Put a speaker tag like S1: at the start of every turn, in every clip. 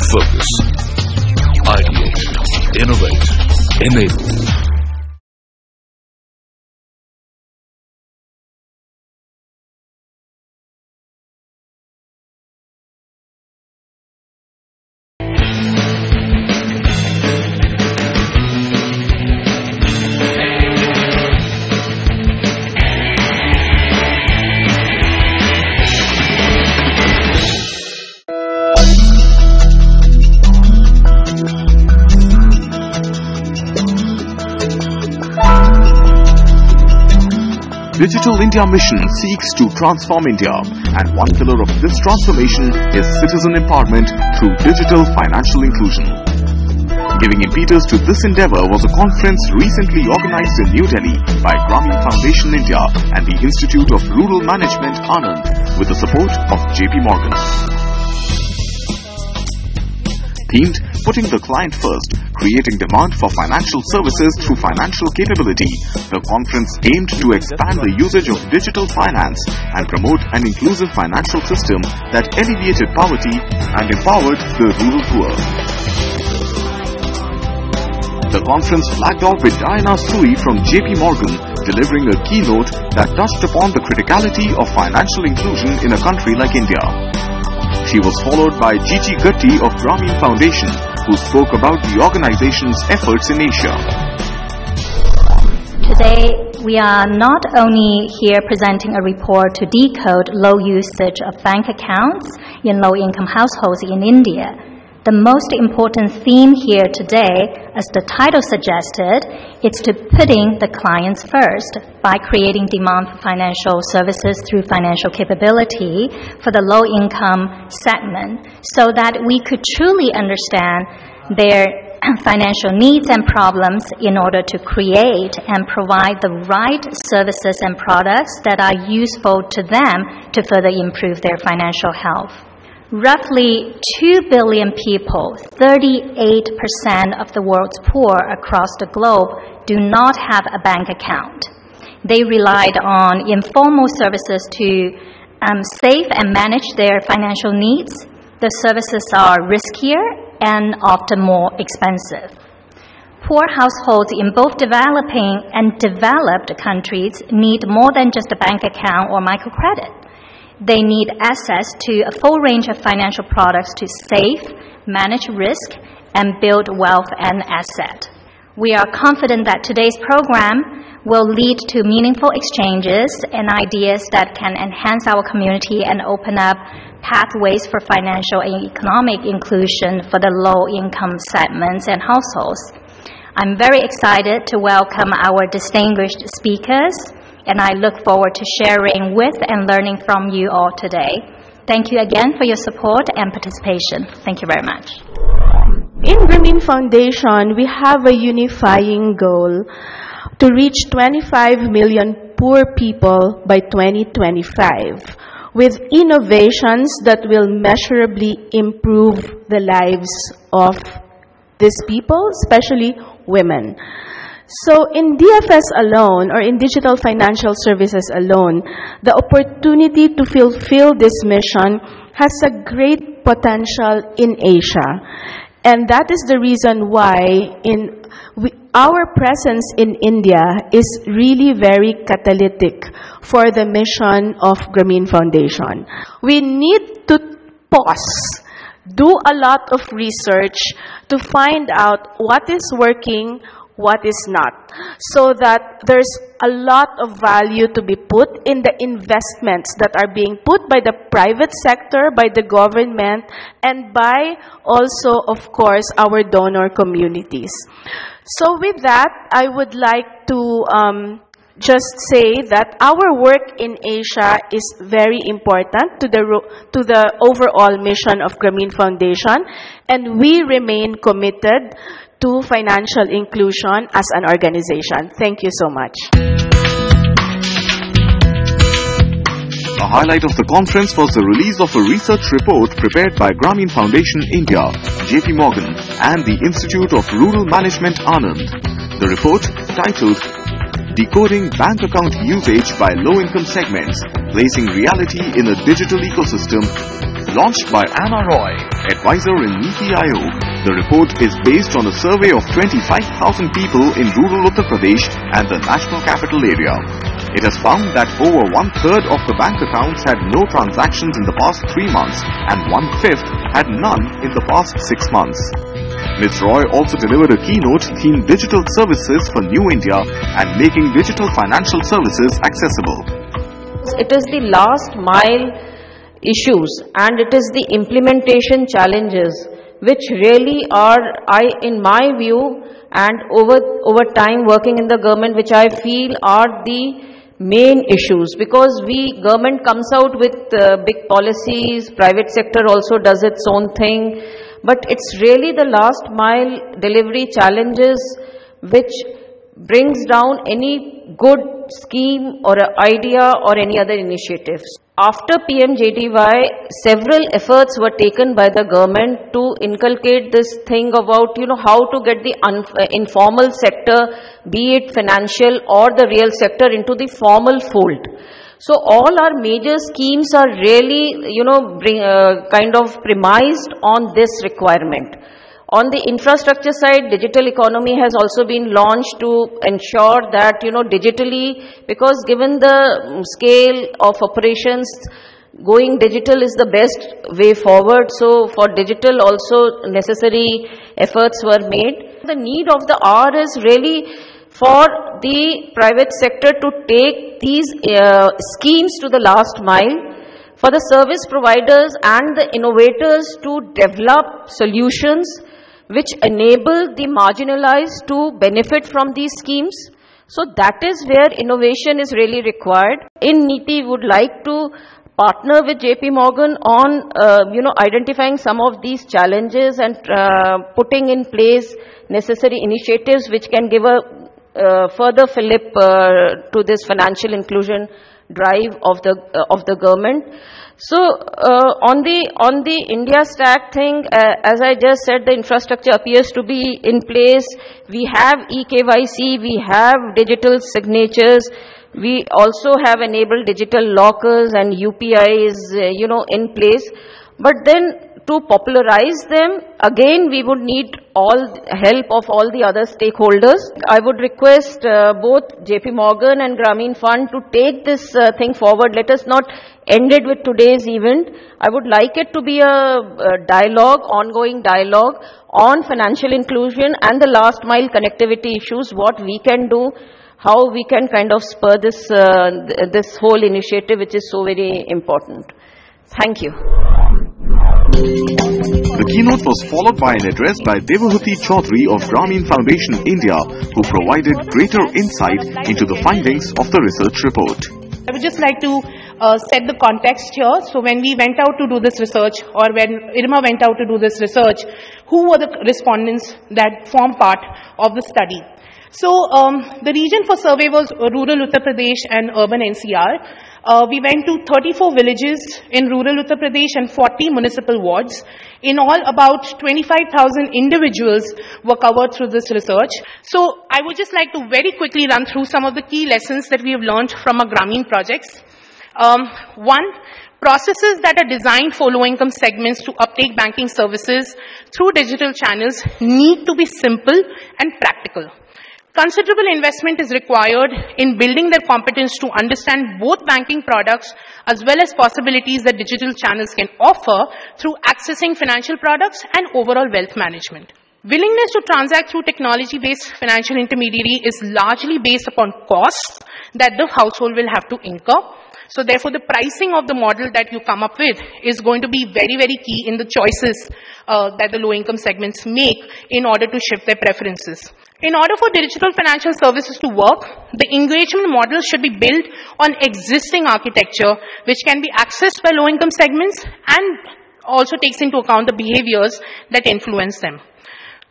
S1: Focus. Ideate. Innovate. Enable.
S2: Digital India Mission seeks to transform India, and one pillar of this transformation is citizen empowerment through digital financial inclusion. Giving impetus to this endeavor was a conference recently organized in New Delhi by Grameen Foundation India and the Institute of Rural Management Anand with the support of JP Morgan. Themed, Putting the Client First, Creating Demand for Financial Services Through Financial Capability, the conference aimed to expand the usage of digital finance and promote an inclusive financial system that alleviated poverty and empowered the rural poor. The conference flagged off with Diana Sui from JP Morgan delivering a keynote that touched upon the criticality of financial inclusion in a country like India. She was followed by Gigi Gatti of Grameen Foundation, who spoke about the organization's efforts in Asia.
S3: Today, we are not only here presenting a report to decode low usage of bank accounts in low-income households in India. The most important theme here today, as the title suggested, is to putting the clients first by creating demand for financial services through financial capability for the low-income segment so that we could truly understand their financial needs and problems in order to create and provide the right services and products that are useful to them to further improve their financial health. Roughly 2 billion people, 38% of the world's poor across the globe, do not have a bank account. They relied on informal services to save and manage their financial needs. The services are riskier and often more expensive. Poor households in both developing and developed countries need more than just a bank account or microcredit. They need access to a full range of financial products to save, manage risk, and build wealth and asset. We are confident that today's program will lead to meaningful exchanges and ideas that can enhance our community and open up pathways for financial and economic inclusion for the low-income segments and households. I'm very excited to welcome our distinguished speakers, and I look forward to sharing with and learning from you all today. Thank you again for your support and participation. Thank you very much.
S4: In Grameen Foundation, we have a unifying goal to reach 25 million poor people by 2025 with innovations that will measurably improve the lives of these people, especially women. So in DFS alone, or in digital financial services alone, the opportunity to fulfill this mission has a great potential in Asia. And that is the reason why our presence in India is really very catalytic for the mission of Grameen Foundation. We need to pause, do a lot of research to find out what is working, what is not, so that there's a lot of value to be put in the investments that are being put by the private sector, by the government, and by also, of course, our donor communities. So with that, I would like to just say that our work in Asia is very important to the overall mission of Grameen Foundation, and we remain committed to financial inclusion as an organization. Thank you so much.
S2: A highlight of the conference was the release of a research report prepared by Grameen Foundation India, JP Morgan, and the Institute of Rural Management Anand. The report, titled decoding bank account usage by low-income segments, placing reality in a digital ecosystem. Launched by Anna Roy, advisor in NITI Aayog, the report is based on a survey of 25,000 people in rural Uttar Pradesh and the National Capital Area. It has found that over one-third of the bank accounts had no transactions in the past 3 months and one-fifth had none in the past 6 months. Ms. Roy also delivered a keynote themed Digital Services for New India and making digital financial services accessible.
S5: It is the last mile issues and it is the implementation challenges which really are, in my view, and over time working in the government, which I feel are the main issues, because government comes out with big policies, private sector also does its own thing, but it's really the last mile delivery challenges which brings down any good scheme or idea or any other initiatives. After PMJDY, several efforts were taken by the government to inculcate this thing about, how to get the informal sector, be it financial or the real sector, into the formal fold. So all our major schemes are really, kind of premised on this requirement. On the infrastructure side, digital economy has also been launched to ensure that, digitally, because given the scale of operations, going digital is the best way forward. So for digital also necessary efforts were made. The need of the hour is really for the private sector to take these schemes to the last mile, for the service providers and the innovators to develop solutions which enable the marginalized to benefit from these schemes. So that is where innovation is really required. In NITI, would like to partner with JP Morgan on, identifying some of these challenges and putting in place necessary initiatives which can give a further fillip to this financial inclusion drive of the government. So on the India Stack thing, as I just said, the infrastructure appears to be in place. We have eKYC, we have digital signatures, we also have enabled digital lockers and UPIs, in place. But then to popularize them, again, we would need all help of all the other stakeholders. I would request both JP Morgan and Grameen Fund to take this thing forward. Let us not end it with today's event. I would like it to be a dialogue, ongoing dialogue on financial inclusion and the last mile connectivity issues, what we can do, how we can kind of spur this whole initiative, which is so very important. Thank you.
S2: The keynote was followed by an address by Devahuti Chaudhary of Grameen Foundation India, who provided greater insight into the findings of the research report.
S6: I would just like to set the context here. So when we went out to do this research, or when IRMA went out to do this research, who were the respondents that form part of the study? So the region for survey was rural Uttar Pradesh and urban NCR. We went to 34 villages in rural Uttar Pradesh and 40 municipal wards. In all, about 25,000 individuals were covered through this research. So I would just like to very quickly run through some of the key lessons that we have learned from our Grameen projects. One, processes that are designed for low-income segments to uptake banking services through digital channels need to be simple and practical. Considerable investment is required in building their competence to understand both banking products as well as possibilities that digital channels can offer through accessing financial products and overall wealth management. Willingness to transact through technology-based financial intermediary is largely based upon costs that the household will have to incur. So therefore, the pricing of the model that you come up with is going to be very, very key in the choices that the low-income segments make in order to shift their preferences. In order for digital financial services to work, the engagement model should be built on existing architecture, which can be accessed by low-income segments and also takes into account the behaviors that influence them.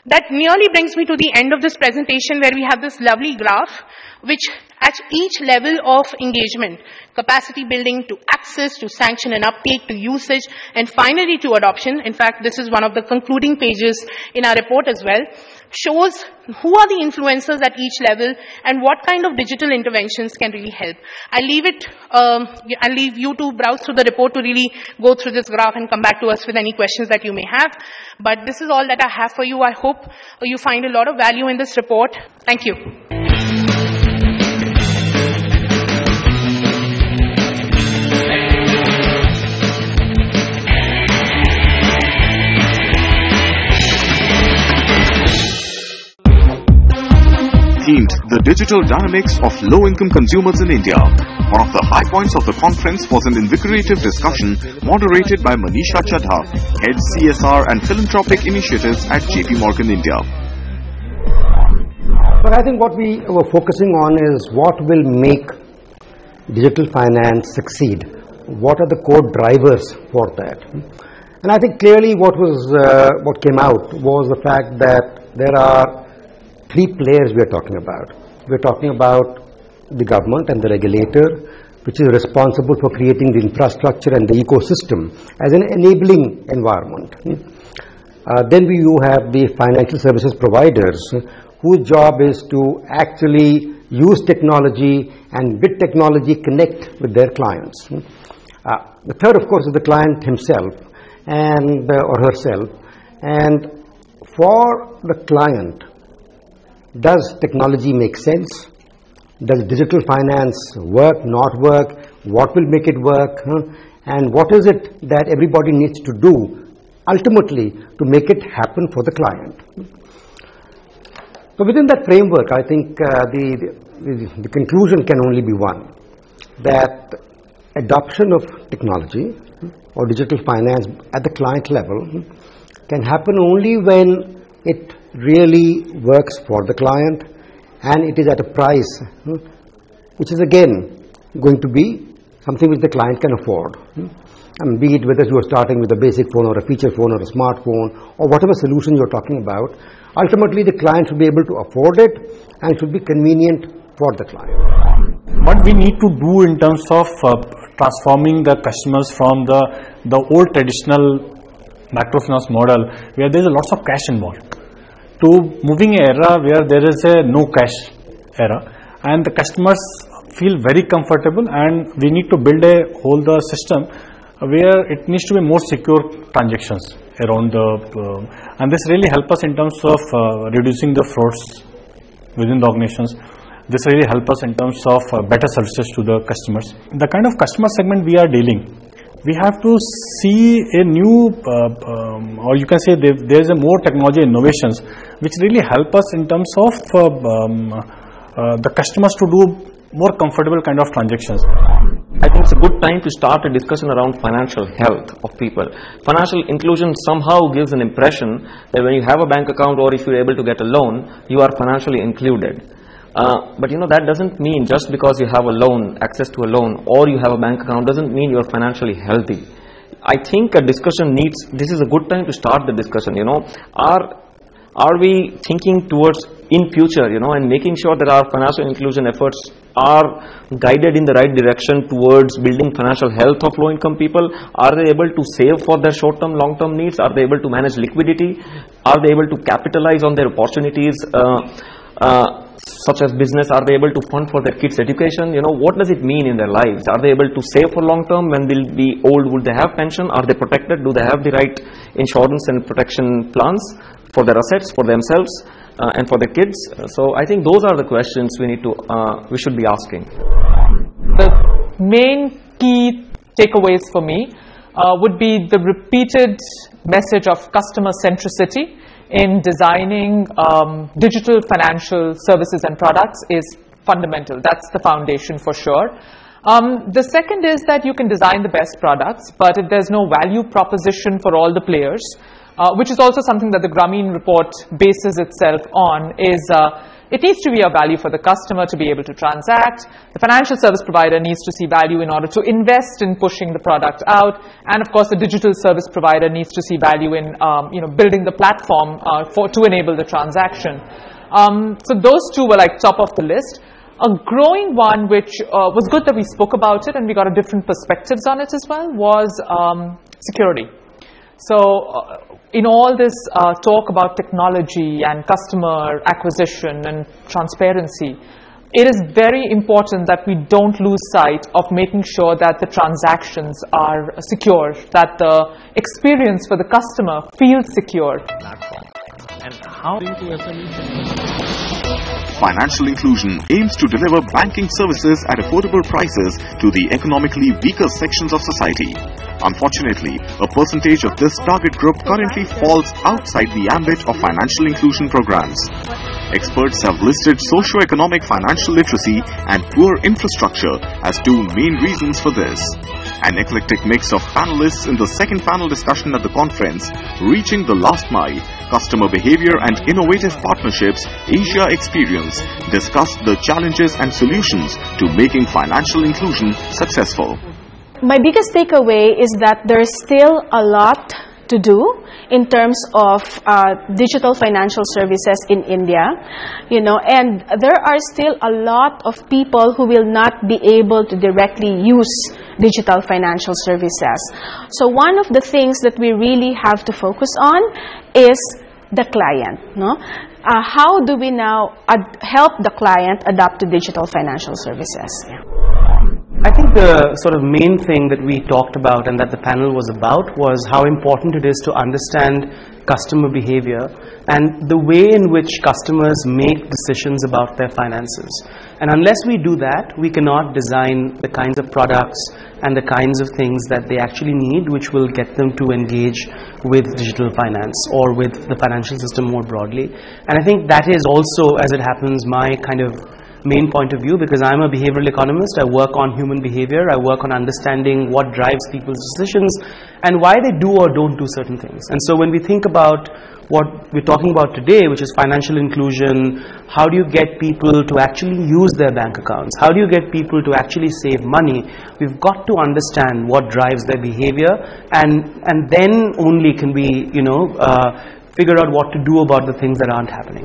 S6: That nearly brings me to the end of this presentation, where we have this lovely graph, which at each level of engagement, capacity building to access, to sanction and uptake, to usage, and finally to adoption. In fact, this is one of the concluding pages in our report as well. shows who are the influencers at each level and what kind of digital interventions can really help. I'll leave you to browse through the report to really go through this graph and come back to us with any questions that you may have. But this is all that I have for you. I hope you find a lot of value in this report. Thank you.
S2: Themed The Digital Dynamics of Low-Income Consumers in India. One of the high points of the conference was an invigorative discussion moderated by Manisha Chadha, Head CSR and Philanthropic Initiatives at JP Morgan India.
S7: But I think what we were focusing on is what will make digital finance succeed. What are the core drivers for that? And I think clearly what came out was the fact that there are three players we are talking about. We are talking about the government and the regulator, which is responsible for creating the infrastructure and the ecosystem as an enabling environment. Then you have the financial services providers, whose job is to actually use technology and with technology connect with their clients. The third, of course, is the client himself and or herself. And for the client, does technology make sense? Does digital finance work, not work? What will make it work? And what is it that everybody needs to do ultimately to make it happen for the client? So within that framework, I think the conclusion can only be one, that adoption of technology or digital finance at the client level can happen only when it really works for the client and it is at a price which is again going to be something which the client can afford. And be it whether you are starting with a basic phone or a feature phone or a smartphone or whatever solution you are talking about, ultimately the client should be able to afford it and it should be convenient for the client.
S8: What we need to do in terms of transforming the customers from the old traditional microfinance model where there is lots of cash involved to moving an era where there is a no cash era, and the customers feel very comfortable, and we need to build a whole the system where it needs to be more secure transactions around the and this really help us in terms of reducing the frauds within the organizations. This really help us in terms of better services to the customers. The kind of customer segment we are dealing, we have to see a new or you can say there is a more technology innovations which really help us in terms of the customers to do more comfortable kind of transactions.
S9: I think it's a good time to start a discussion around financial health of people. Financial inclusion somehow gives an impression that when you have a bank account or if you're able to get a loan, you are financially included. But that doesn't mean just because you have a loan, access to a loan, or you have a bank account doesn't mean you're financially healthy. I think a discussion this is a good time to start the discussion. Are we thinking towards in future, and making sure that our financial inclusion efforts are guided in the right direction towards building financial health of low-income people? Are they able to save for their short-term, long-term needs? Are they able to manage liquidity? Are they able to capitalize on their opportunities? Such as business, are they able to fund for their kids' education? What does it mean in their lives? Are they able to save for long term? When they'll be old, will they have pension? Are they protected? Do they have the right insurance and protection plans for their assets, for themselves, and for their kids? So I think those are the questions we should be asking.
S10: The main key takeaways for me would be the repeated message of customer centricity in designing digital financial services and products is fundamental. That's the foundation for sure. The second is that you can design the best products, but if there's no value proposition for all the players, which is also something that the Grameen report bases itself on, is it needs to be a value for the customer to be able to transact. The financial service provider needs to see value in order to invest in pushing the product out. And of course, the digital service provider needs to see value in building the platform to enable the transaction. So those two were like top of the list. A growing one, which was good that we spoke about it and we got a different perspectives on it as well, was security. So in all this talk about technology and customer acquisition and transparency, it is very important that we don't lose sight of making sure that the transactions are secure, that the experience for the customer feels secure.
S9: And how
S2: Financial inclusion aims to deliver banking services at affordable prices to the economically weaker sections of society. Unfortunately, a percentage of this target group currently falls outside the ambit of financial inclusion programs. Experts have listed socio-economic financial literacy and poor infrastructure as two main reasons for this. An eclectic mix of panelists in the second panel discussion at the conference, Reaching the Last Mile, Customer Behavior and Innovative Partnerships, Asia Experience, discussed the challenges and solutions to making financial inclusion successful.
S4: My biggest takeaway is that there's still a lot to do in terms of digital financial services in India, and there are still a lot of people who will not be able to directly use digital financial services. So one of the things that we really have to focus on is the client. How do we now help the client adapt to digital financial services?
S11: I think the sort of main thing that we talked about and that the panel was about was how important it is to understand customer behavior and the way in which customers make decisions about their finances. And unless we do that, we cannot design the kinds of products and the kinds of things that they actually need, which will get them to engage with digital finance or with the financial system more broadly. And I think that is also, as it happens, my kind of main point of view, because I'm a behavioral economist. I work on human behavior. I work on understanding what drives people's decisions and why they do or don't do certain things. And so when we think about what we're talking about today, which is financial inclusion, how do you get people to actually use their bank accounts? How do you get people to actually save money? We've got to understand what drives their behavior, and then only can we, figure out what to do about the things that aren't happening.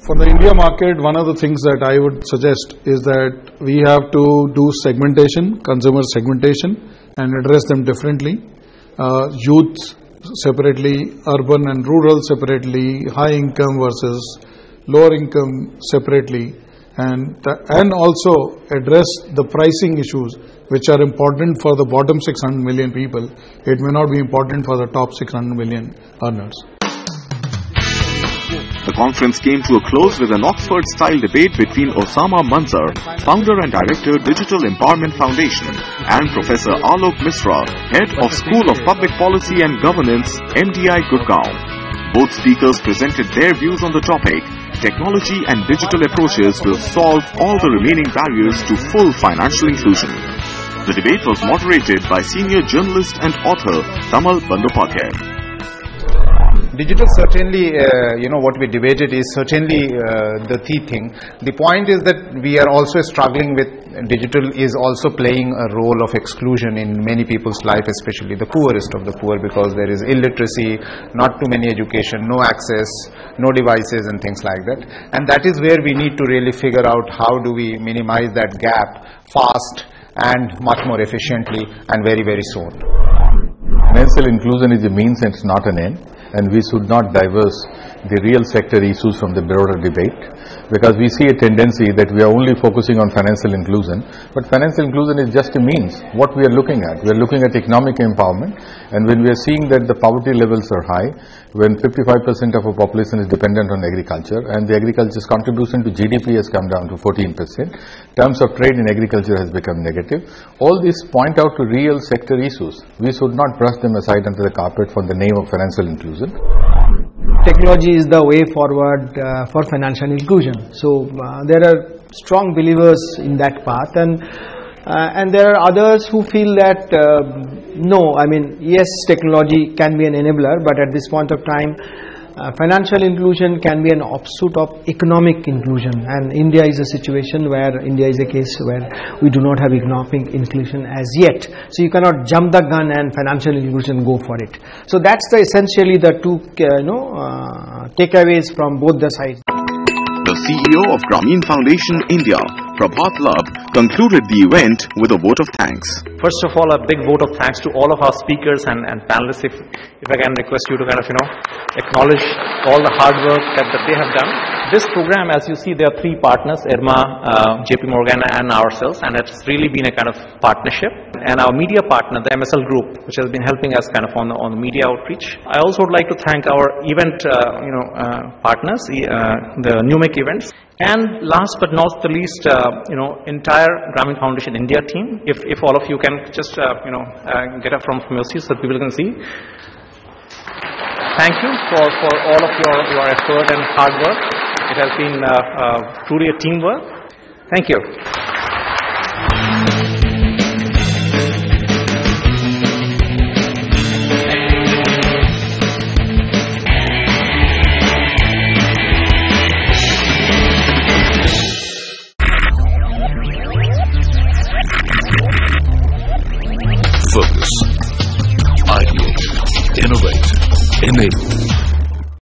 S12: For the India market, one of the things that I would suggest is that we have to do segmentation, consumer segmentation, and address them differently. Youth separately, urban and rural separately, high income versus lower income separately, and also address the pricing issues which are important for the bottom 600 million people. It may not be important for the top 600 million earners.
S2: The conference came to a close with an Oxford-style debate between Osama Manzar, founder and director, Digital Empowerment Foundation, and Professor Alok Misra, head of School of Public Policy and Governance, MDI Gurgaon. Both speakers presented their views on the topic. Technology and digital approaches will solve all the remaining barriers to full financial inclusion. The debate was moderated by senior journalist and author Tamal Bandyopadhyay.
S13: Digital certainly, what we debated is certainly the key thing. The point is that we are also struggling with digital is also playing a role of exclusion in many people's life, especially the poorest of the poor, because there is illiteracy, not too many education, no access, no devices and things like that. And that is where we need to really figure out how do we minimize that gap fast and much more efficiently and very, very soon.
S14: Financial inclusion is a means and it's not an end, and we should not diverse the real sector issues from the broader debate, because we see a tendency that we are only focusing on financial inclusion, but financial inclusion is just a means. What we are looking at, we are looking at economic empowerment, and when we are seeing that the poverty levels are high, when 55% of our population is dependent on agriculture, and the agriculture's contribution to GDP has come down to 14%, terms of trade in agriculture has become negative. All these point out to real sector issues. We should not brush them aside under the carpet for the name of financial inclusion.
S15: Technology is the way forward for financial inclusion. So there are strong believers in that path, and there are others who feel that no, yes, technology can be an enabler, but at this point of time, financial inclusion can be an offshoot of economic inclusion, and India is a situation where India is a case where we do not have economic inclusion as yet. So you cannot jump the gun and financial inclusion go for it. So that's essentially the two takeaways from both the sides.
S2: The CEO of Grameen Foundation India, Prabhat Lab, concluded the event with a vote of thanks.
S9: First of all, a big vote of thanks to all of our speakers and panelists. If I can request you to kind of, acknowledge all the hard work that they have done. This program, as you see, there are three partners, IRMA, JP Morgan and ourselves, and it's really been a kind of partnership. And our media partner, the MSL Group, which has been helping us kind of on the media outreach. I also would like to thank our event, partners, the Numic events. And last but not the least, entire Grameen Foundation India team. If all of you can just, get up from your seats so people can see. Thank you for all of your effort and hard work. It has been truly a teamwork. Thank you.